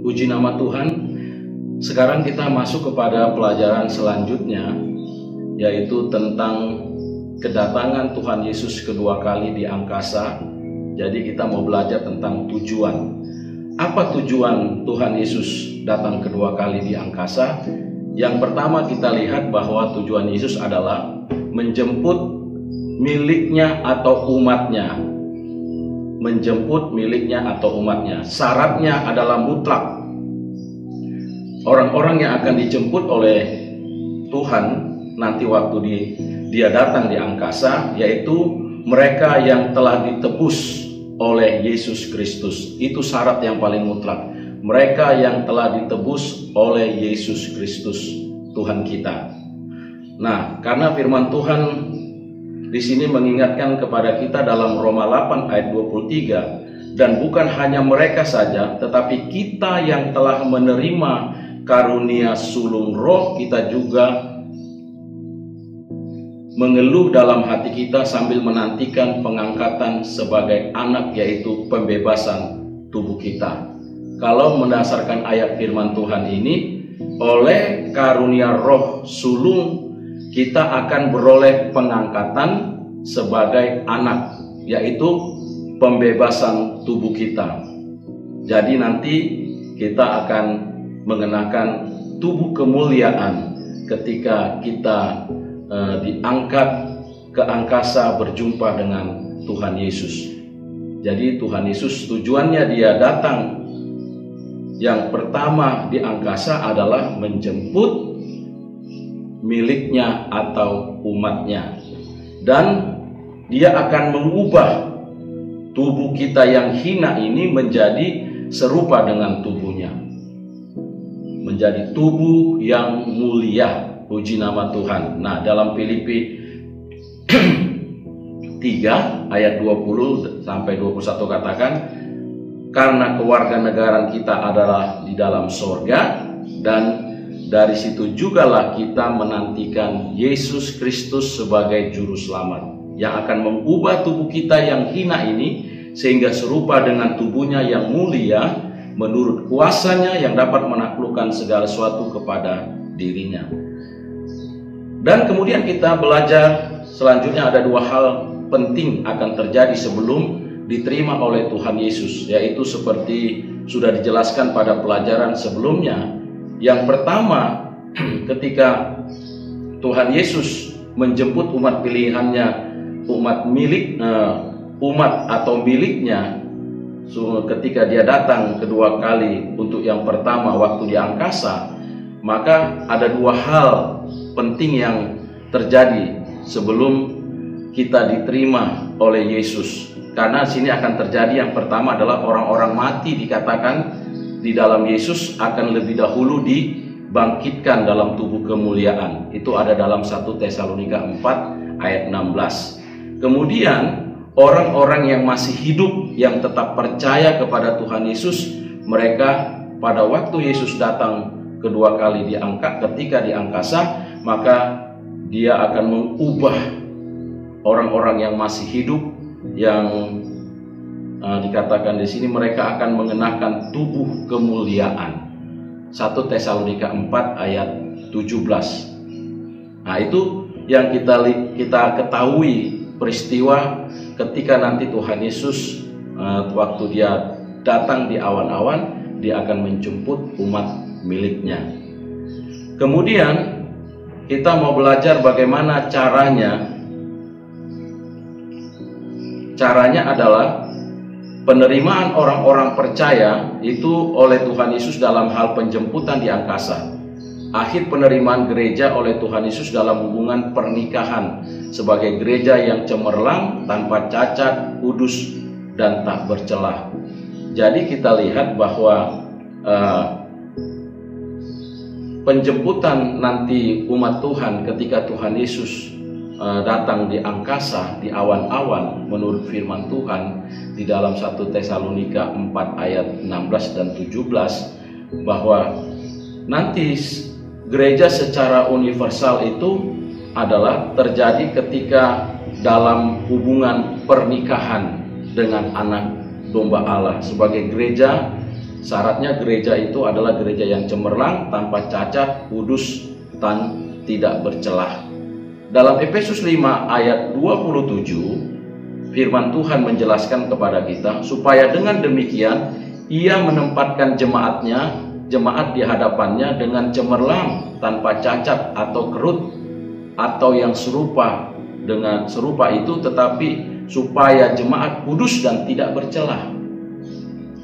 Puji nama Tuhan. Sekarang kita masuk kepada pelajaran selanjutnya, yaitu tentang kedatangan Tuhan Yesus kedua kali di angkasa. Jadi kita mau belajar tentang tujuan. Apa tujuan Tuhan Yesus datang kedua kali di angkasa? Yang pertama kita lihat bahwa tujuan Yesus adalah menjemput miliknya atau umatnya. Menjemput miliknya atau umatnya. Syaratnya adalah mutlak. Orang-orang yang akan dijemput oleh Tuhan nanti waktu dia datang di angkasa, yaitu mereka yang telah ditebus oleh Yesus Kristus. Itu syarat yang paling mutlak. Mereka yang telah ditebus oleh Yesus Kristus, Tuhan kita. Nah, karena firman Tuhan di sini mengingatkan kepada kita dalam Roma 8 ayat 23, dan bukan hanya mereka saja, tetapi kita yang telah menerima karunia sulung roh, kita juga mengeluh dalam hati kita sambil menantikan pengangkatan sebagai anak, yaitu pembebasan tubuh kita. Kalau mendasarkan ayat firman Tuhan ini, oleh karunia roh sulung kita akan beroleh pengangkatan sebagai anak, yaitu pembebasan tubuh kita. Jadi nanti kita akan mengenakan tubuh kemuliaan ketika kita diangkat ke angkasa berjumpa dengan Tuhan Yesus. Jadi Tuhan Yesus tujuannya dia datang yang pertama di angkasa adalah menjemput miliknya atau umatnya, dan dia akan mengubah tubuh kita yang hina ini menjadi serupa dengan tubuhnya, menjadi tubuh yang mulia. Puji nama Tuhan. Nah, dalam Filipi 3 ayat 20 sampai 21 katakan, karena kewarganegaraan kita adalah di dalam sorga, dan dari situ jugalah kita menantikan Yesus Kristus sebagai juru selamat yang akan mengubah tubuh kita yang hina ini sehingga serupa dengan tubuhnya yang mulia menurut kuasanya yang dapat menaklukkan segala sesuatu kepada dirinya. Dan kemudian kita belajar selanjutnya ada dua hal penting akan terjadi sebelum diterima oleh Tuhan Yesus, yaitu seperti sudah dijelaskan pada pelajaran sebelumnya. Yang pertama, ketika Tuhan Yesus menjemput umat pilihannya, umat atau miliknya, ketika dia datang kedua kali untuk yang pertama waktu di angkasa, maka ada dua hal penting yang terjadi sebelum kita diterima oleh Yesus. Karena sini akan terjadi yang pertama adalah orang-orang mati dikatakan di dalam Yesus akan lebih dahulu dibangkitkan dalam tubuh kemuliaan. Itu ada dalam 1 Tesalonika 4 ayat 16. Kemudian orang-orang yang masih hidup yang tetap percaya kepada Tuhan Yesus, mereka pada waktu Yesus datang kedua kali diangkat, ketika di angkasa, maka dia akan mengubah orang-orang yang masih hidup yang dikatakan di sini mereka akan mengenakan tubuh kemuliaan. 1 Tesalonika 4 ayat 17. Nah, itu yang kita ketahui peristiwa ketika nanti Tuhan Yesus waktu dia datang di awan-awan, dia akan menjemput umat miliknya. Kemudian kita mau belajar bagaimana caranya. Caranya adalah penerimaan orang-orang percaya itu oleh Tuhan Yesus dalam hal penjemputan di angkasa. Akhir penerimaan gereja oleh Tuhan Yesus dalam hubungan pernikahan sebagai gereja yang cemerlang, tanpa cacat, kudus, dan tak bercelah. Jadi kita lihat bahwa penjemputan nanti umat Tuhan ketika Tuhan Yesus datang di angkasa, di awan-awan, menurut firman Tuhan di dalam 1 Tesalonika 4 ayat 16 dan 17, bahwa nanti gereja secara universal itu adalah terjadi ketika dalam hubungan pernikahan dengan anak domba Allah. Sebagai gereja Syaratnya gereja itu adalah gereja yang cemerlang, tanpa cacat, kudus, dan tidak bercelah. Dalam Efesus 5 ayat 27, firman Tuhan menjelaskan kepada kita supaya dengan demikian ia menempatkan jemaat di hadapannya dengan cemerlang, tanpa cacat atau kerut atau yang serupa itu, tetapi supaya jemaat kudus dan tidak bercelah.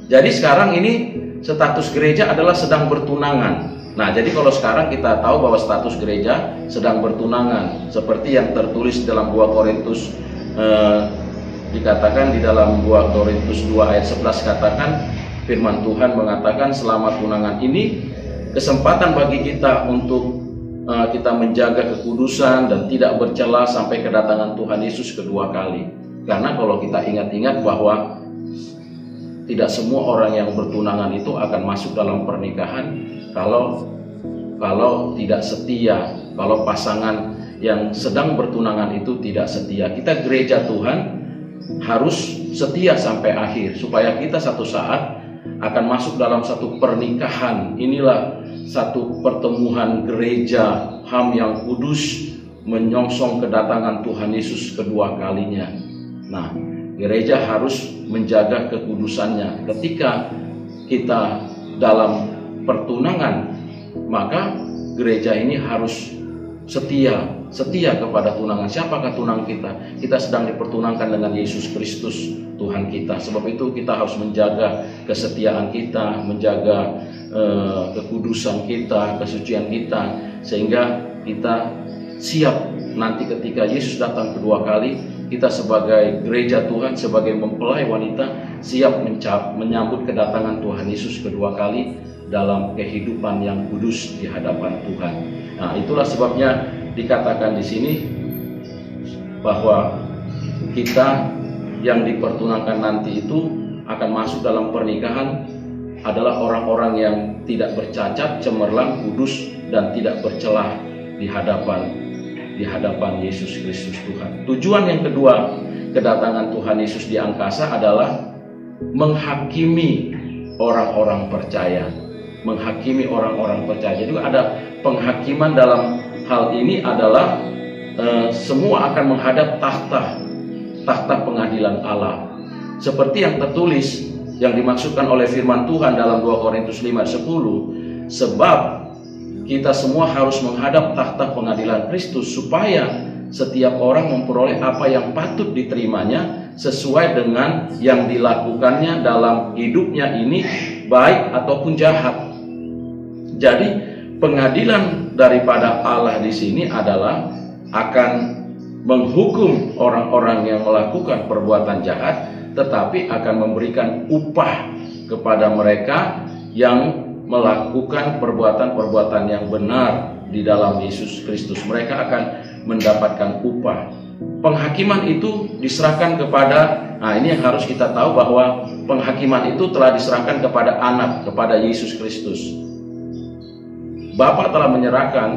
Jadi sekarang ini status gereja adalah sedang bertunangan. Nah, jadi kalau sekarang kita tahu bahwa status gereja sedang bertunangan, seperti yang tertulis dalam 2 Korintus, dikatakan di dalam 2 Korintus 2 ayat 11, katakan firman Tuhan mengatakan selama tunangan ini kesempatan bagi kita untuk kita menjaga kekudusan dan tidak bercela sampai kedatangan Tuhan Yesus kedua kali. Karena kalau kita ingat-ingat bahwa tidak semua orang yang bertunangan itu akan masuk dalam pernikahan kalau tidak setia, kalau pasangan yang sedang bertunangan itu tidak setia. Kita gereja Tuhan harus setia sampai akhir, supaya kita satu saat akan masuk dalam satu pernikahan. Inilah satu pertemuan gereja HAM yang kudus menyongsong kedatangan Tuhan Yesus kedua kalinya. Nah, gereja harus menjaga kekudusannya. Ketika kita dalam pertunangan, maka gereja ini harus setia kepada tunangan. Siapakah tunang kita? Kita sedang dipertunangkan dengan Yesus Kristus Tuhan kita. Sebab itu kita harus menjaga kesetiaan kita, menjaga kekudusan kita, kesucian kita, sehingga kita siap nanti ketika Yesus datang kedua kali. Kita sebagai gereja Tuhan, sebagai mempelai wanita, siap menyambut kedatangan Tuhan Yesus kedua kali dalam kehidupan yang kudus di hadapan Tuhan. Nah, itulah sebabnya dikatakan di sini bahwa kita yang dipertunangkan nanti itu akan masuk dalam pernikahan adalah orang-orang yang tidak bercacat, cemerlang, kudus, dan tidak bercelah di hadapan Yesus Kristus Tuhan. Tujuan yang kedua kedatangan Tuhan Yesus di angkasa adalah menghakimi orang-orang percaya. Menghakimi orang-orang percaya. Jadi ada penghakiman dalam hal ini adalah semua akan menghadap tahta pengadilan Allah. Seperti yang tertulis, yang dimaksudkan oleh firman Tuhan dalam 2 Korintus 5:10, sebab kita semua harus menghadap tahta pengadilan Kristus supaya setiap orang memperoleh apa yang patut diterimanya sesuai dengan yang dilakukannya dalam hidupnya ini, baik ataupun jahat. Jadi pengadilan daripada Allah di sini adalah akan menghukum orang-orang yang melakukan perbuatan jahat, tetapi akan memberikan upah kepada mereka yang melakukan perbuatan-perbuatan yang benar di dalam Yesus Kristus. Mereka akan mendapatkan upah. Penghakiman itu diserahkan kepada, nah ini yang harus kita tahu, bahwa penghakiman itu telah diserahkan kepada anak, kepada Yesus Kristus. Bapa telah menyerahkan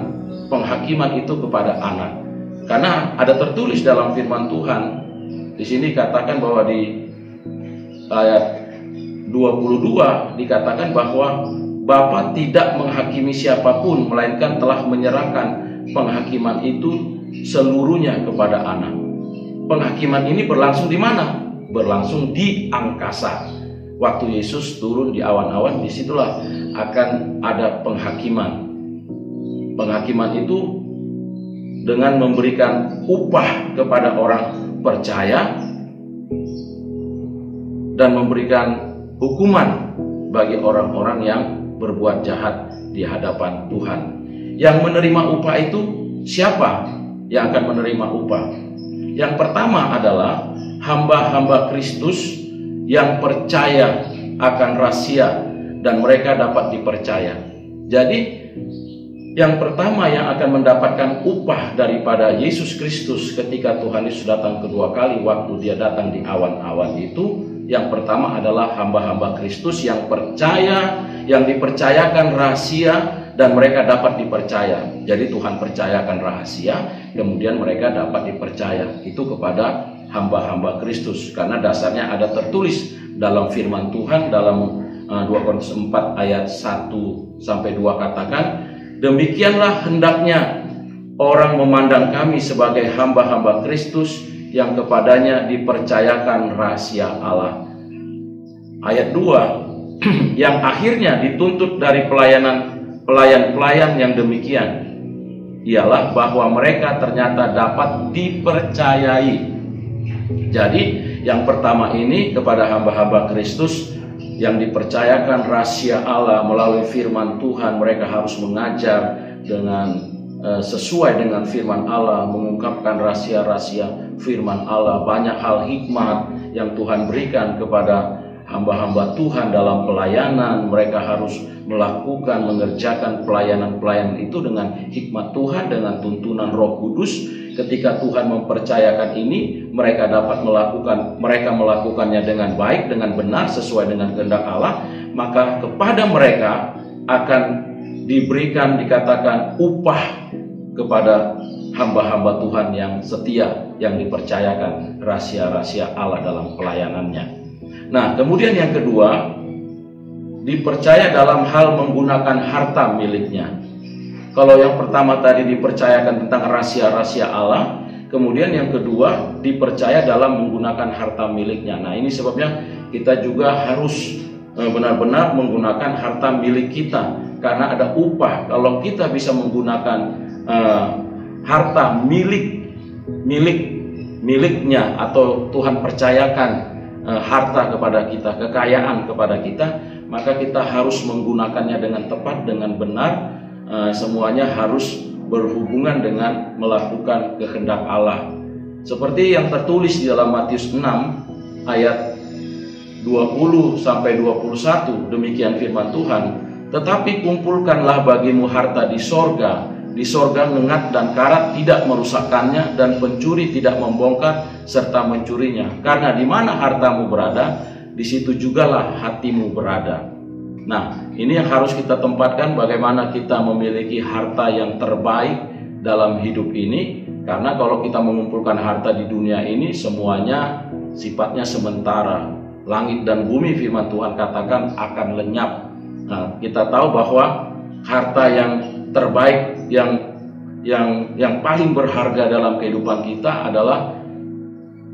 penghakiman itu kepada anak. Karena ada tertulis dalam firman Tuhan, di sini katakan bahwa di ayat 22 dikatakan bahwa Bapa tidak menghakimi siapapun, melainkan telah menyerahkan penghakiman itu seluruhnya kepada anak. Penghakiman ini berlangsung di mana? Berlangsung di angkasa. Waktu Yesus turun di awan-awan, disitulah akan ada penghakiman. Penghakiman itu dengan memberikan upah kepada orang percaya dan memberikan hukuman bagi orang-orang yang berbuat jahat di hadapan Tuhan. Yang menerima upah itu siapa yang akan menerima upah? Yang pertama adalah hamba-hamba Kristus yang percaya akan rahasia dan mereka dapat dipercaya. Jadi yang pertama yang akan mendapatkan upah daripada Yesus Kristus ketika Tuhan Yesus datang kedua kali, waktu dia datang di awan-awan itu, yang pertama adalah hamba-hamba Kristus yang percaya, yang dipercayakan rahasia dan mereka dapat dipercaya. Jadi Tuhan percayakan rahasia, kemudian mereka dapat dipercaya. Itu kepada hamba-hamba Kristus, karena dasarnya ada tertulis dalam firman Tuhan dalam 2 Korintus 4 ayat 1 sampai 2 katakan, demikianlah hendaknya orang memandang kami sebagai hamba-hamba Kristus yang kepadanya dipercayakan rahasia Allah. Ayat 2, yang akhirnya dituntut dari pelayan-pelayan yang demikian ialah bahwa mereka ternyata dapat dipercayai. Jadi yang pertama ini kepada hamba-hamba Kristus yang dipercayakan rahasia Allah melalui firman Tuhan, mereka harus mengajar dengan sesuai dengan firman Allah, mengungkapkan rahasia-rahasia firman Allah. Banyak hal hikmat yang Tuhan berikan kepada hamba-hamba Tuhan dalam pelayanan. Mereka harus melakukan, mengerjakan pelayanan-pelayanan itu dengan hikmat Tuhan, dengan tuntunan Roh Kudus. Ketika Tuhan mempercayakan ini, mereka dapat melakukannya dengan baik, dengan benar, sesuai dengan kehendak Allah. Maka kepada mereka akan diberikan, dikatakan, upah kepada hamba-hamba Tuhan yang setia, yang dipercayakan rahasia-rahasia Allah dalam pelayanannya. Nah, kemudian yang kedua, dipercaya dalam hal menggunakan harta miliknya. Kalau yang pertama tadi dipercayakan tentang rahasia-rahasia Allah, kemudian yang kedua dipercaya dalam menggunakan harta miliknya. Nah, ini sebabnya kita juga harus benar-benar menggunakan harta milik kita, karena ada upah. Kalau kita bisa menggunakan harta miliknya, atau Tuhan percayakan harta kepada kita, kekayaan kepada kita, maka kita harus menggunakannya dengan tepat, dengan benar. Semuanya harus berhubungan dengan melakukan kehendak Allah. Seperti yang tertulis di dalam Matius 6 ayat 20 sampai 21, demikian firman Tuhan, tetapi kumpulkanlah bagimu harta di sorga. Di sorga ngengat dan karat tidak merusakkannya, dan pencuri tidak membongkar serta mencurinya. Karena di mana hartamu berada, di situ jugalah hatimu berada. Nah, ini yang harus kita tempatkan, bagaimana kita memiliki harta yang terbaik dalam hidup ini. Karena kalau kita mengumpulkan harta di dunia ini, semuanya sifatnya sementara. Langit dan bumi, firman Tuhan katakan, akan lenyap. Nah, kita tahu bahwa harta yang terbaik, yang paling berharga dalam kehidupan kita adalah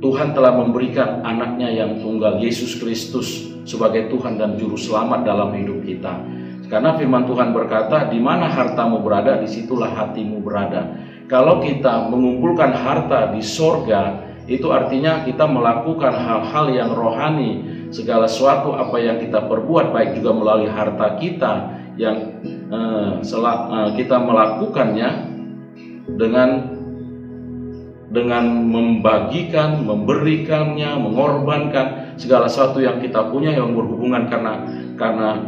Tuhan telah memberikan anaknya yang tunggal, Yesus Kristus, sebagai Tuhan dan Juru Selamat dalam hidup kita. Karena firman Tuhan berkata, di mana hartamu berada, disitulah hatimu berada. Kalau kita mengumpulkan harta di sorga, itu artinya kita melakukan hal-hal yang rohani. Segala sesuatu apa yang kita perbuat, baik juga melalui harta kita, yang kita melakukannya dengan membagikan, memberikannya, mengorbankan segala sesuatu yang kita punya yang berhubungan karena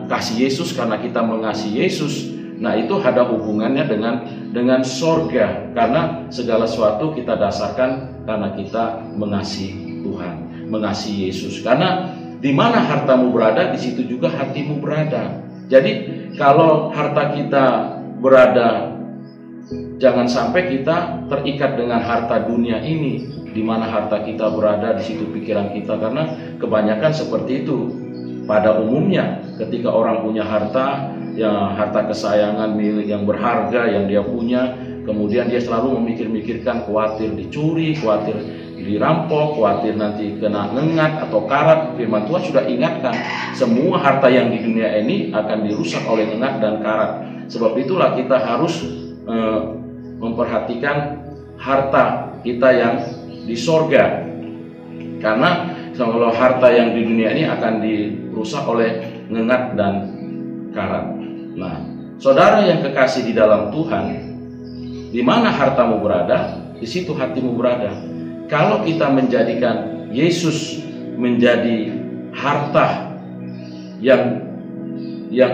kasih Yesus, karena kita mengasihi Yesus. Nah, itu ada hubungannya dengan sorga, karena segala sesuatu kita dasarkan karena kita mengasihi Tuhan, mengasihi Yesus. Karena di mana hartamu berada, di situ juga hatimu berada. Jadi kalau harta kita berada, jangan sampai kita terikat dengan harta dunia ini. Di mana harta kita berada, di situ pikiran kita. Karena kebanyakan seperti itu. Pada umumnya ketika orang punya harta, ya harta kesayangan milik yang berharga yang dia punya, kemudian dia selalu memikirkan khawatir dicuri, khawatir dirampok, khawatir nanti kena ngengat atau karat. Firman Tuhan sudah ingatkan, semua harta yang di dunia ini akan dirusak oleh ngengat dan karat. Sebab itulah kita harus memperhatikan harta kita yang di sorga. Karena kalau harta yang di dunia ini akan dirusak oleh ngengat dan karat. Nah, saudara yang kekasih di dalam Tuhan, di mana hartamu berada, di situ hatimu berada. Kalau kita menjadikan Yesus menjadi harta yang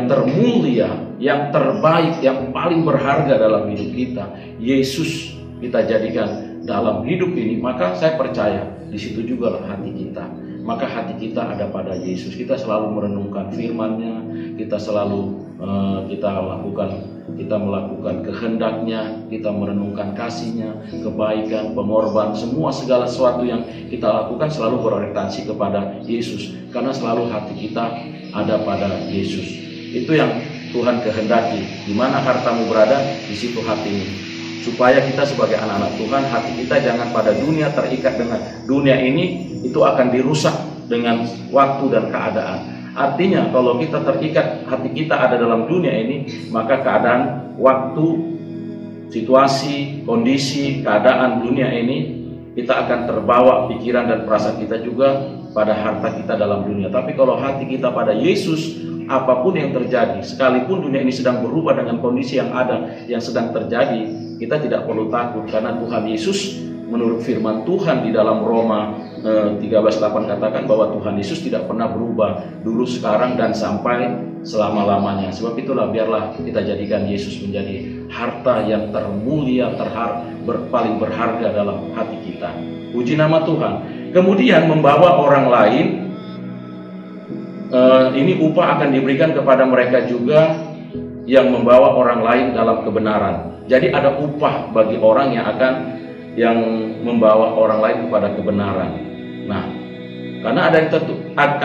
termulia, yang terbaik, yang paling berharga dalam hidup kita, Yesus kita jadikan dalam hidup ini, maka saya percaya di situ juga lah hati kita. Maka hati kita ada pada Yesus. Kita selalu merenungkan firman-Nya, kita selalu kita lakukan kita melakukan kehendak-Nya, kita merenungkan kasih-Nya, kebaikan, pengorban, segala sesuatu yang kita lakukan selalu berorientasi kepada Yesus, karena selalu hati kita ada pada Yesus. Itu yang Tuhan kehendaki. Di mana hartamu berada, di situ hatimu. Supaya kita sebagai anak-anak Tuhan, hati kita jangan pada dunia, terikat dengan dunia ini, itu akan dirusak dengan waktu dan keadaan. Artinya kalau kita terikat, hati kita ada dalam dunia ini, maka keadaan, waktu, situasi, kondisi, keadaan dunia ini, kita akan terbawa pikiran dan perasaan kita juga pada harta kita dalam dunia. Tapi kalau hati kita pada Yesus, apapun yang terjadi, sekalipun dunia ini sedang berubah dengan kondisi yang ada, yang sedang terjadi, kita tidak perlu takut, karena Tuhan Yesus menurut firman Tuhan di dalam Roma 13:8 katakan bahwa Tuhan Yesus tidak pernah berubah dulu, sekarang, dan sampai selama-lamanya. Sebab itulah biarlah kita jadikan Yesus menjadi harta yang termulia, paling berharga dalam hati kita. Puji nama Tuhan. Kemudian membawa orang lain, ini upah akan diberikan kepada mereka juga yang membawa orang lain dalam kebenaran. Jadi ada upah bagi orang yang membawa orang lain kepada kebenaran. Nah, karena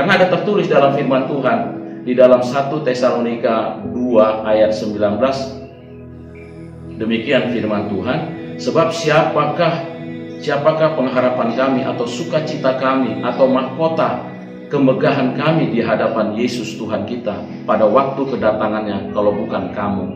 ada tertulis dalam firman Tuhan di dalam 1 Tesalonika 2 ayat 19, demikian firman Tuhan, sebab siapakah pengharapan kami atau sukacita kami atau mahkota kemegahan kami di hadapan Yesus Tuhan kita pada waktu kedatangannya kalau bukan kamu.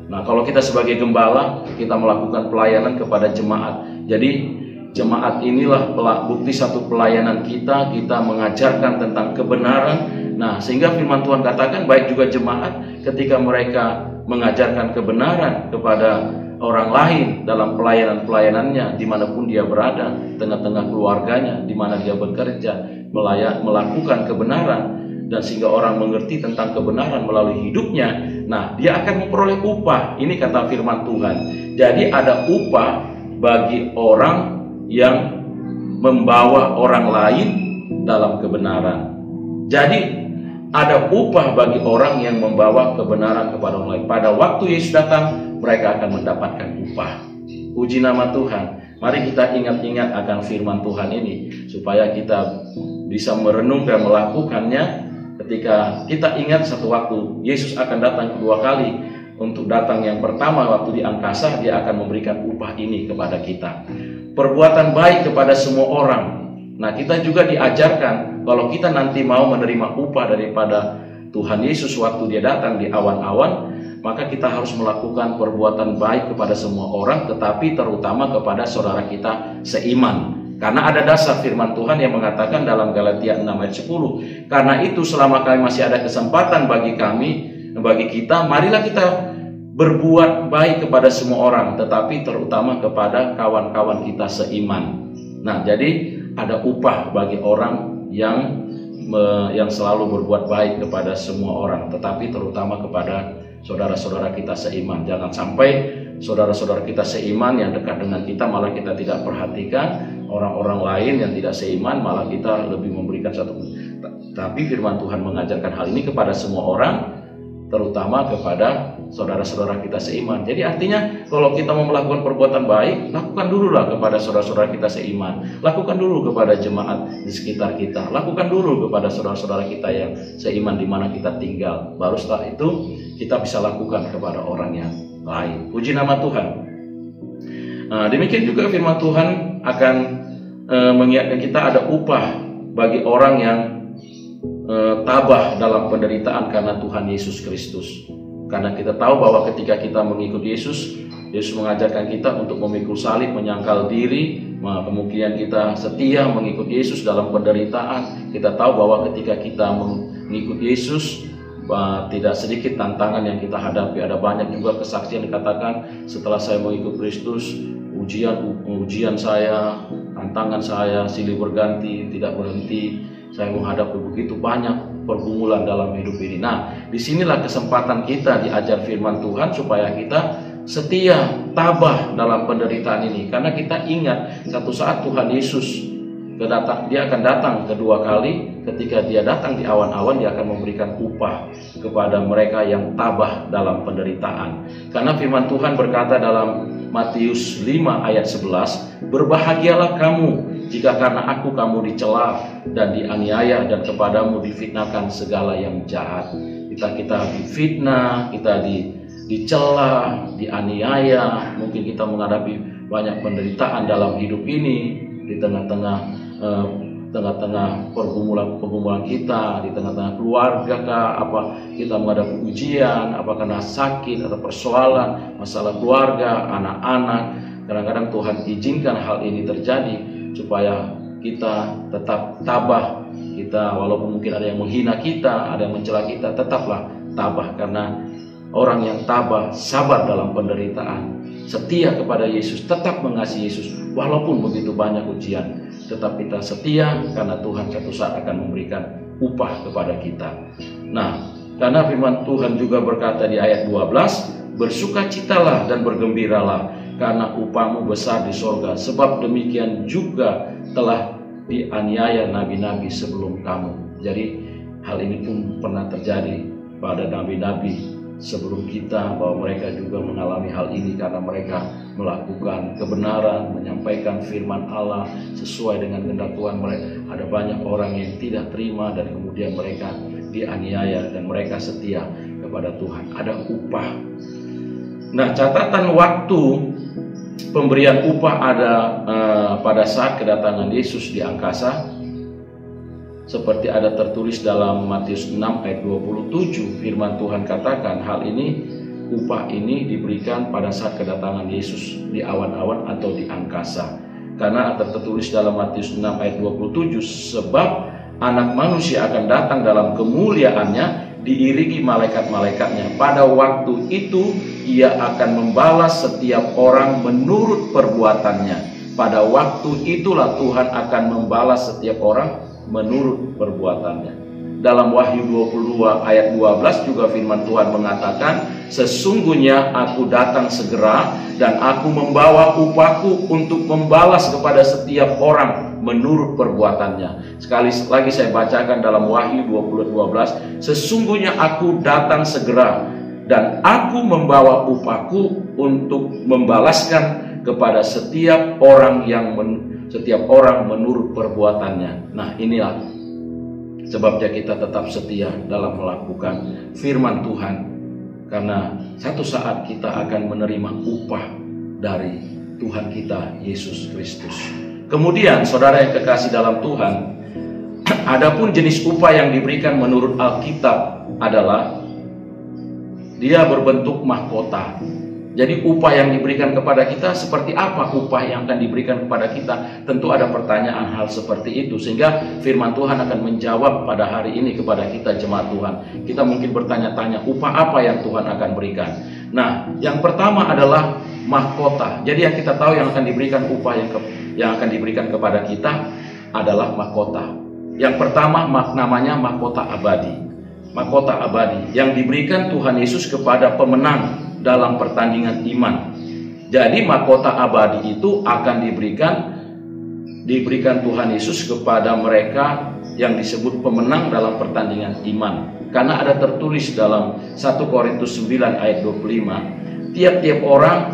Nah, kalau kita sebagai gembala, kita melakukan pelayanan kepada jemaat. Jadi jemaat inilah bukti satu pelayanan kita mengajarkan tentang kebenaran. Nah, sehingga firman Tuhan katakan baik juga jemaat ketika mereka mengajarkan kebenaran kepada orang lain dalam pelayanannya, dimanapun dia berada, tengah-tengah keluarganya, di mana dia bekerja, melakukan kebenaran, dan sehingga orang mengerti tentang kebenaran melalui hidupnya. Nah, dia akan memperoleh upah. Ini kata firman Tuhan. Jadi ada upah bagi orang yang membawa orang lain dalam kebenaran. Jadi ada upah bagi orang yang membawa kebenaran kepada orang lain. Pada waktu Yesus datang, mereka akan mendapatkan upah. Puji nama Tuhan. Mari kita ingat-ingat akan firman Tuhan ini, supaya kita bisa merenung dan melakukannya. Ketika kita ingat satu waktu Yesus akan datang kedua kali. Untuk datang yang pertama waktu di angkasa, dia akan memberikan upah ini kepada kita. Perbuatan baik kepada semua orang. Nah, kita juga diajarkan kalau kita nanti mau menerima upah daripada Tuhan Yesus waktu dia datang di awan-awan, maka kita harus melakukan perbuatan baik kepada semua orang, tetapi terutama kepada saudara kita seiman. Karena ada dasar firman Tuhan yang mengatakan dalam Galatia 6 ayat 10, karena itu selama kami masih ada kesempatan bagi kita, marilah kita berbuat baik kepada semua orang, tetapi terutama kepada kawan-kawan kita seiman. Nah, jadi ada upah bagi orang yang selalu berbuat baik kepada semua orang, tetapi terutama kepada saudara-saudara kita seiman. Jangan sampai saudara-saudara kita seiman yang dekat dengan kita malah kita tidak perhatikan, orang-orang lain yang tidak seiman malah kita lebih memberikan satu. Tapi firman Tuhan mengajarkan hal ini kepada semua orang, terutama kepada saudara-saudara kita seiman. Jadi artinya kalau kita mau melakukan perbuatan baik, lakukan dululah kepada saudara-saudara kita seiman. Lakukan dulu kepada jemaat di sekitar kita. Lakukan dulu kepada saudara-saudara kita yang seiman di mana kita tinggal. Baru setelah itu kita bisa lakukan kepada orang yang lain. Puji nama Tuhan. Nah, demikian juga firman Tuhan akan mengingatkan kita ada upah bagi orang yang tabah dalam penderitaan karena Tuhan Yesus Kristus. Karena kita tahu bahwa ketika kita mengikuti Yesus, Yesus mengajarkan kita untuk memikul salib, menyangkal diri. Kemudian kita setia mengikuti Yesus dalam penderitaan. Kita tahu bahwa ketika kita mengikuti Yesus, tidak sedikit tantangan yang kita hadapi. Ada banyak juga kesaksian dikatakan setelah saya mengikuti Kristus, ujian saya, tantangan saya silih berganti, tidak berhenti. Saya menghadapi begitu banyak pergumulan dalam hidup ini. Nah, disinilah kesempatan kita diajar firman Tuhan supaya kita setia, tabah dalam penderitaan ini. Karena kita ingat satu saat Tuhan Yesus Dia akan datang kedua kali. Ketika dia datang di awan-awan, dia akan memberikan upah kepada mereka yang tabah dalam penderitaan. Karena firman Tuhan berkata dalam Matius 5 ayat 11, "Berbahagialah kamu jika karena aku kamu dicela dan dianiaya dan kepadamu difitnahkan segala yang jahat." Kita difitnah, kita dicela, dianiaya, mungkin kita menghadapi banyak penderitaan dalam hidup ini, di tengah-tengah pergumulan kita, di tengah-tengah keluarga kita menghadapi ujian, karena sakit atau persoalan, masalah keluarga, anak-anak. Kadang-kadang Tuhan izinkan hal ini terjadi supaya kita tetap tabah. Kita walaupun mungkin ada yang menghina kita, ada yang mencela kita, tetaplah tabah, karena orang yang tabah, sabar dalam penderitaan, setia kepada Yesus, tetap mengasihi Yesus walaupun begitu banyak ujian, tetap kita setia karena Tuhan satu saat akan memberikan upah kepada kita. Nah, karena firman Tuhan juga berkata di ayat 12, "Bersukacitalah dan bergembiralah karena upahmu besar di sorga, sebab demikian juga telah dianiaya nabi-nabi sebelum kamu." Jadi hal ini pun pernah terjadi pada nabi-nabi sebelum kita, bahwa mereka juga mengalami hal ini karena mereka melakukan kebenaran, menyampaikan firman Allah sesuai dengan kehendak Tuhan. Ada banyak orang yang tidak terima dan kemudian mereka dianiaya, dan mereka setia kepada Tuhan. Ada upah. Nah, catatan waktu pemberian upah ada pada saat kedatangan Yesus di angkasa. Seperti ada tertulis dalam Matius 6 ayat 27, firman Tuhan katakan hal ini, upah ini diberikan pada saat kedatangan Yesus di awan-awan atau di angkasa. Karena ada tertulis dalam Matius 6 ayat 27, "Sebab anak manusia akan datang dalam kemuliaannya diiringi malaikat-malaikatnya. Pada waktu itu ia akan membalas setiap orang menurut perbuatannya." Pada waktu itulah Tuhan akan membalas setiap orang menurut perbuatannya. Dalam Wahyu 22 ayat 12 juga firman Tuhan mengatakan, "Sesungguhnya aku datang segera dan aku membawa upahku untuk membalas kepada setiap orang menurut perbuatannya." Sekali lagi saya bacakan dalam Wahyu 22:12, "Sesungguhnya aku datang segera dan aku membawa upahku untuk membalaskan kepada setiap orang menurut perbuatannya." Nah, inilah sebabnya kita tetap setia dalam melakukan firman Tuhan, karena satu saat kita akan menerima upah dari Tuhan kita Yesus Kristus. Kemudian saudara yang kekasih dalam Tuhan, adapun jenis upah yang diberikan menurut Alkitab adalah dia berbentuk mahkota. Jadi upah yang diberikan kepada kita, seperti apa upah yang akan diberikan kepada kita? Tentu ada pertanyaan hal seperti itu, sehingga firman Tuhan akan menjawab pada hari ini kepada kita jemaat Tuhan. Kita mungkin bertanya-tanya, upah apa yang Tuhan akan berikan? Nah, yang pertama adalah mahkota. Jadi yang kita tahu yang akan diberikan upah yang akan diberikan kepada kita adalah mahkota. Yang pertama namanya mahkota abadi. Mahkota abadi yang diberikan Tuhan Yesus kepada pemenang dalam pertandingan iman. Jadi mahkota abadi itu akan diberikan Tuhan Yesus kepada mereka yang disebut pemenang dalam pertandingan iman. Karena ada tertulis dalam 1 Korintus 9 ayat 25, tiap-tiap orang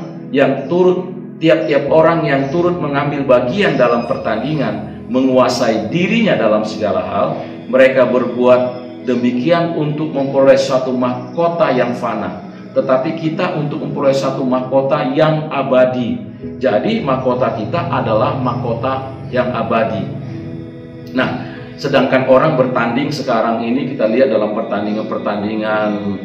yang turut mengambil bagian dalam pertandingan menguasai dirinya dalam segala hal, mereka berbuat demikian untuk memperoleh suatu mahkota yang fana. Tetapi kita untuk memperoleh satu mahkota yang abadi. Jadi mahkota kita adalah mahkota yang abadi. Nah, sedangkan orang bertanding sekarang ini, kita lihat dalam pertandingan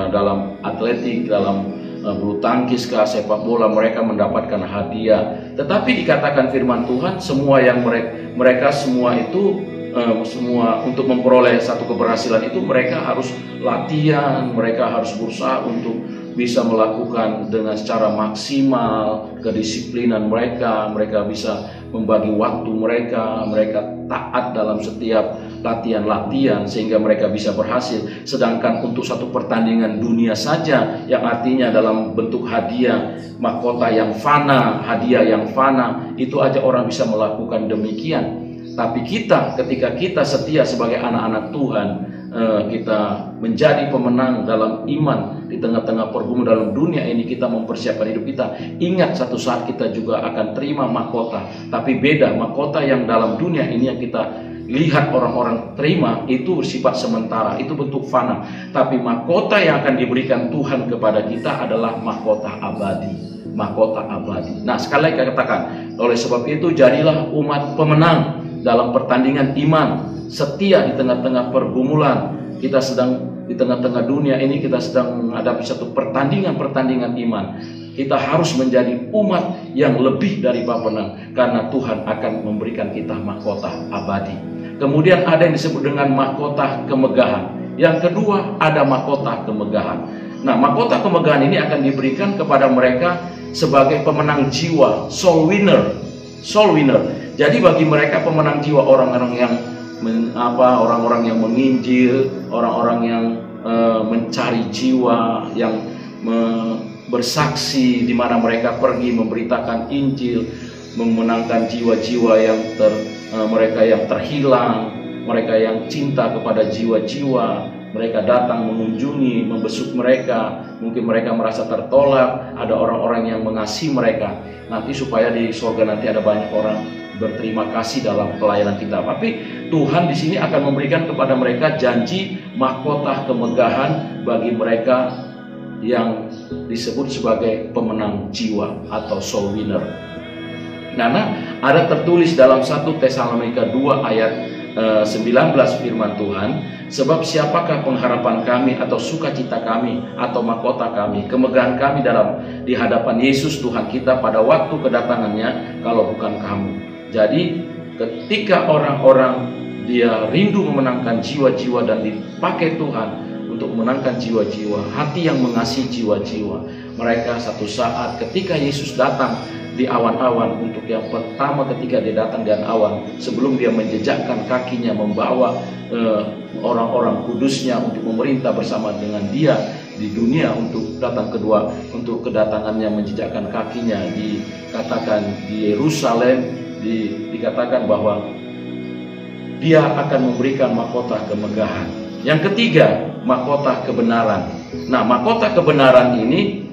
dalam atletik, dalam bulu tangkis, sepak bola, mereka mendapatkan hadiah. Tetapi dikatakan firman Tuhan, semua yang mereka semua itu semua untuk memperoleh satu keberhasilan itu mereka harus latihan, mereka harus berusaha untuk bisa melakukan dengan secara maksimal kedisiplinan mereka bisa membagi waktu mereka taat dalam setiap latihan-latihan sehingga mereka bisa berhasil. Sedangkan untuk satu pertandingan dunia saja yang artinya dalam bentuk hadiah, mahkota yang fana, hadiah yang fana, itu aja orang bisa melakukan demikian. Tapi kita, ketika kita setia sebagai anak-anak Tuhan, kita menjadi pemenang dalam iman di tengah-tengah pergumulan dalam dunia ini. Kita mempersiapkan hidup kita. Ingat, satu saat kita juga akan terima mahkota. Tapi beda, mahkota yang dalam dunia ini yang kita lihat orang-orang terima itu bersifat sementara, itu bentuk fana. Tapi mahkota yang akan diberikan Tuhan kepada kita adalah mahkota abadi. Mahkota abadi. Nah, sekali lagi katakan, oleh sebab itu jadilah umat pemenang dalam pertandingan iman, setia di tengah-tengah pergumulan. Kita sedang di tengah-tengah dunia ini, kita sedang menghadapi satu pertandingan iman. Kita harus menjadi umat yang lebih dari pemenang, karena Tuhan akan memberikan kita mahkota abadi. Kemudian ada yang disebut dengan mahkota kemegahan. Yang kedua ada mahkota kemegahan. Nah, mahkota kemegahan ini akan diberikan kepada mereka sebagai pemenang jiwa, soul winner. Soul winner. Jadi bagi mereka pemenang jiwa, orang-orang yang orang-orang yang menginjil, orang-orang yang mencari jiwa, yang bersaksi di mana mereka pergi memberitakan Injil, memenangkan jiwa-jiwa yang mereka yang terhilang, mereka yang cinta kepada jiwa-jiwa. Mereka datang mengunjungi, membesuk mereka. Mungkin mereka merasa tertolak, ada orang-orang yang mengasihi mereka. Nanti supaya di surga nanti ada banyak orang berterima kasih dalam pelayanan kita. Tapi Tuhan di sini akan memberikan kepada mereka janji mahkota kemegahan bagi mereka yang disebut sebagai pemenang jiwa atau soul winner. Karena ada tertulis dalam 1 Tesalonika 2 ayat 19 firman Tuhan, sebab siapakah pengharapan kami atau sukacita kami atau mahkota kami, kemegahan kami di hadapan Yesus Tuhan kita pada waktu kedatangannya, kalau bukan kamu. Jadi ketika orang-orang dia rindu memenangkan jiwa-jiwa dan dipakai Tuhan untuk memenangkan jiwa-jiwa, hati yang mengasihi jiwa-jiwa, mereka satu saat ketika Yesus datang di awan-awan, untuk yang pertama ketika dia datang di awan, sebelum dia menjejakkan kakinya membawa orang-orang kudusnya untuk memerintah bersama dengan dia di dunia, untuk datang kedua, untuk kedatangannya menjejakkan kakinya, dikatakan di Yerusalem, dikatakan bahwa dia akan memberikan mahkota kemegahan. Yang ketiga, mahkota kebenaran. Nah, mahkota kebenaran ini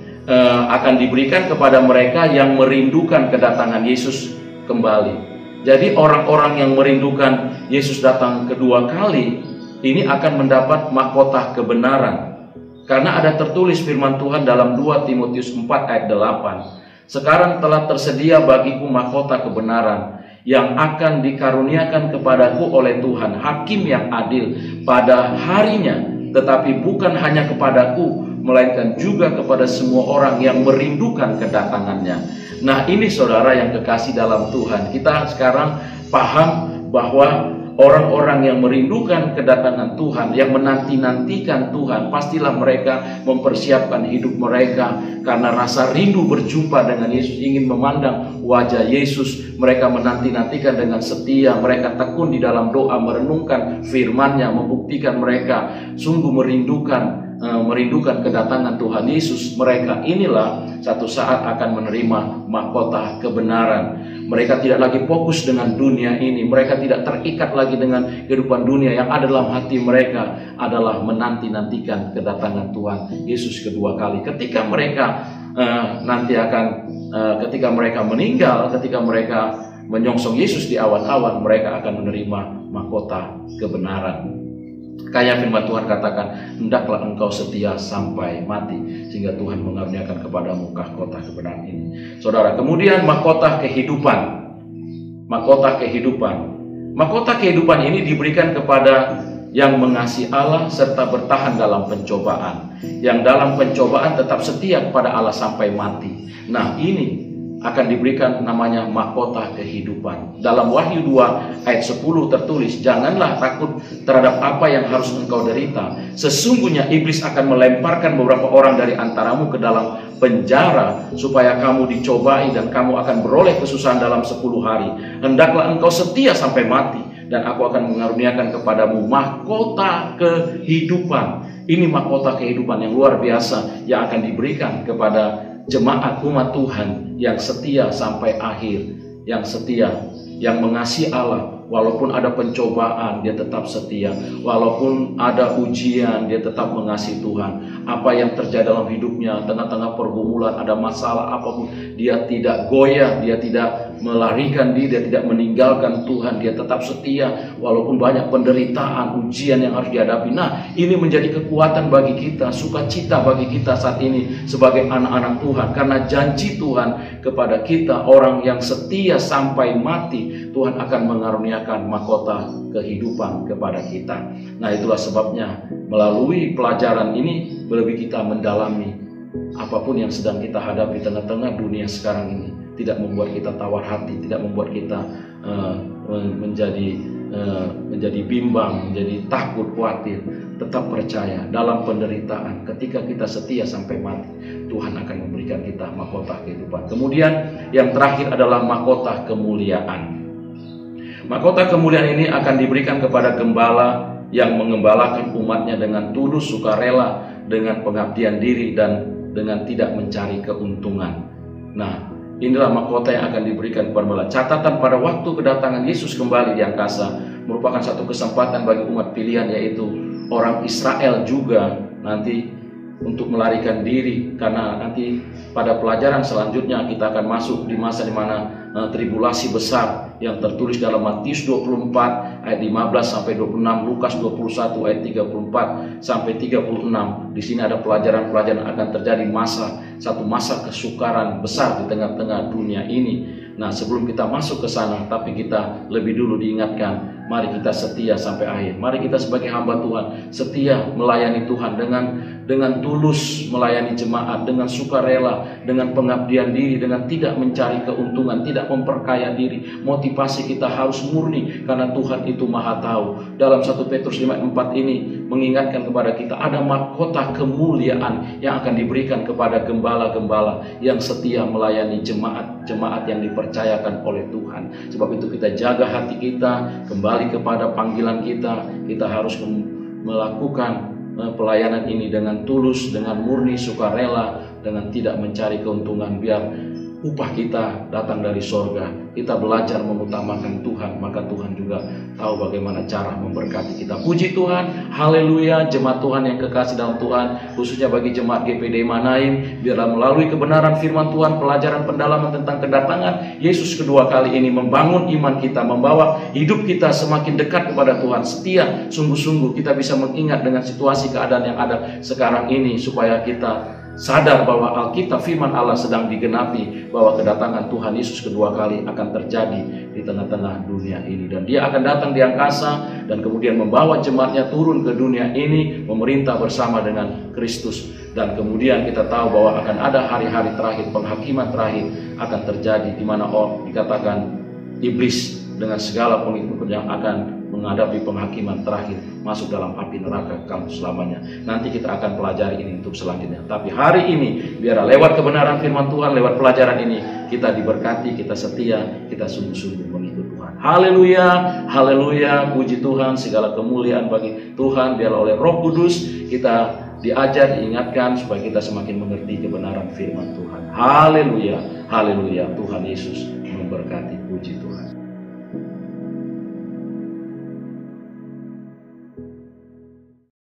akan diberikan kepada mereka yang merindukan kedatangan Yesus kembali. Jadi orang-orang yang merindukan Yesus datang kedua kali ini akan mendapat mahkota kebenaran. Karena ada tertulis firman Tuhan dalam 2 Timotius 4 ayat 8. Sekarang telah tersedia bagiku mahkota kebenaran yang akan dikaruniakan kepadaku oleh Tuhan, hakim yang adil pada harinya, tetapi bukan hanya kepadaku, melainkan juga kepada semua orang yang merindukan kedatangannya. Nah, ini saudara yang kekasih dalam Tuhan, kita sekarang paham bahwa orang-orang yang merindukan kedatangan Tuhan, yang menanti-nantikan Tuhan, pastilah mereka mempersiapkan hidup mereka karena rasa rindu berjumpa dengan Yesus, ingin memandang wajah Yesus. Mereka menanti-nantikan dengan setia, mereka tekun di dalam doa, merenungkan firman-Nya, membuktikan mereka sungguh merindukan kedatangan Tuhan Yesus. Mereka inilah satu saat akan menerima mahkota kebenaran. Mereka tidak lagi fokus dengan dunia ini. Mereka tidak terikat lagi dengan kehidupan dunia. Yang ada dalam hati mereka adalah menanti-nantikan kedatangan Tuhan Yesus kedua kali. Ketika mereka ketika mereka meninggal, ketika mereka menyongsong Yesus di awan-awan, mereka akan menerima mahkota kebenaran. Kayak firman Tuhan katakan, hendaklah engkau setia sampai mati, sehingga Tuhan mengaruniakan kepadamu mahkota kebenaran ini. Saudara, kemudian mahkota kehidupan. Mahkota kehidupan. Mahkota kehidupan ini diberikan kepada yang mengasihi Allah serta bertahan dalam pencobaan, yang dalam pencobaan tetap setia kepada Allah sampai mati. Nah, ini akan diberikan namanya mahkota kehidupan. Dalam Wahyu 2 ayat 10 tertulis, janganlah takut terhadap apa yang harus engkau derita. Sesungguhnya iblis akan melemparkan beberapa orang dari antaramu ke dalam penjara, supaya kamu dicobai dan kamu akan beroleh kesusahan dalam 10 hari. Hendaklah engkau setia sampai mati, dan aku akan mengaruniakan kepadamu mahkota kehidupan. Ini mahkota kehidupan yang luar biasa yang akan diberikan kepada jemaat umat Tuhan yang setia sampai akhir, yang setia, yang mengasihi Allah, walaupun ada pencobaan dia tetap setia, walaupun ada ujian dia tetap mengasihi Tuhan. Apa yang terjadi dalam hidupnya, tengah-tengah pergumulan, ada masalah apapun, dia tidak goyah, dia tidak melarikan diri, dia tidak meninggalkan Tuhan, dia tetap setia walaupun banyak penderitaan, ujian yang harus dihadapi. Nah, ini menjadi kekuatan bagi kita, sukacita bagi kita saat ini sebagai anak-anak Tuhan, karena janji Tuhan kepada kita, orang yang setia sampai mati, Tuhan akan mengaruniakan mahkota kehidupan kepada kita. Nah, itulah sebabnya melalui pelajaran ini lebih kita mendalami apapun yang sedang kita hadapi tengah-tengah dunia sekarang ini. Tidak membuat kita tawar hati, tidak membuat kita menjadi bimbang, menjadi takut, khawatir. Tetap percaya dalam penderitaan, ketika kita setia sampai mati, Tuhan akan memberikan kita mahkota kehidupan. Kemudian yang terakhir adalah mahkota kemuliaan. Mahkota kemuliaan ini akan diberikan kepada gembala yang mengembalakan umatnya dengan tulus, sukarela, dengan pengabdian diri, dan dengan tidak mencari keuntungan. Nah, inilah mahkota yang akan diberikan kepada gembala. Catatan pada waktu kedatangan Yesus kembali di angkasa merupakan satu kesempatan bagi umat pilihan, yaitu orang Israel juga nanti untuk melarikan diri, karena nanti pada pelajaran selanjutnya kita akan masuk di masa di mana tribulasi besar yang tertulis dalam Matius 24 ayat 15 sampai 26, Lukas 21 ayat 34 sampai 36. Di sini ada pelajaran-pelajaran akan terjadi satu masa kesukaran besar di tengah-tengah dunia ini. Nah, sebelum kita masuk ke sana, tapi kita lebih dulu diingatkan, mari kita setia sampai akhir. Mari kita sebagai hamba Tuhan setia melayani Tuhan dengan tulus melayani jemaat, dengan sukarela, dengan pengabdian diri, dengan tidak mencari keuntungan, tidak memperkaya diri. Motivasi kita harus murni karena Tuhan itu Maha Tahu. Dalam 1 Petrus 5:4 ini mengingatkan kepada kita ada mahkota kemuliaan yang akan diberikan kepada gembala-gembala yang setia melayani jemaat yang dipercayakan oleh Tuhan. Sebab itu kita jaga hati kita, kembali kepada panggilan kita. Kita harus melakukan pelayanan ini dengan tulus, dengan murni, sukarela, dengan tidak mencari keuntungan, biar upah kita datang dari sorga. Kita belajar mengutamakan Tuhan, maka Tuhan juga tahu bagaimana cara memberkati kita. Puji Tuhan, haleluya. Jemaat Tuhan yang kekasih dalam Tuhan, khususnya bagi jemaat GPD Manaim, biarlah melalui kebenaran firman Tuhan, pelajaran pendalaman tentang kedatangan Yesus kedua kali ini membangun iman kita, membawa hidup kita semakin dekat kepada Tuhan. Setia, sungguh-sungguh kita bisa mengingat dengan situasi keadaan yang ada sekarang ini, supaya kita sadar bahwa Alkitab firman Allah sedang digenapi, bahwa kedatangan Tuhan Yesus kedua kali akan terjadi di tengah-tengah dunia ini, dan Dia akan datang di angkasa dan kemudian membawa jemaatnya turun ke dunia ini memerintah bersama dengan Kristus. Dan kemudian kita tahu bahwa akan ada hari-hari terakhir, penghakiman terakhir akan terjadi, di mana dikatakan iblis dengan segala pengikut yang akan menghadapi penghakiman terakhir, masuk dalam api neraka kekal selamanya. Nanti kita akan pelajari ini untuk selanjutnya. Tapi hari ini, biar lewat kebenaran firman Tuhan, lewat pelajaran ini, kita diberkati, kita setia, kita sungguh-sungguh mengikut Tuhan. Haleluya, haleluya, puji Tuhan, segala kemuliaan bagi Tuhan. Biar oleh Roh Kudus kita diajar, diingatkan, supaya kita semakin mengerti kebenaran firman Tuhan. Haleluya, haleluya. Tuhan Yesus memberkati, puji Tuhan.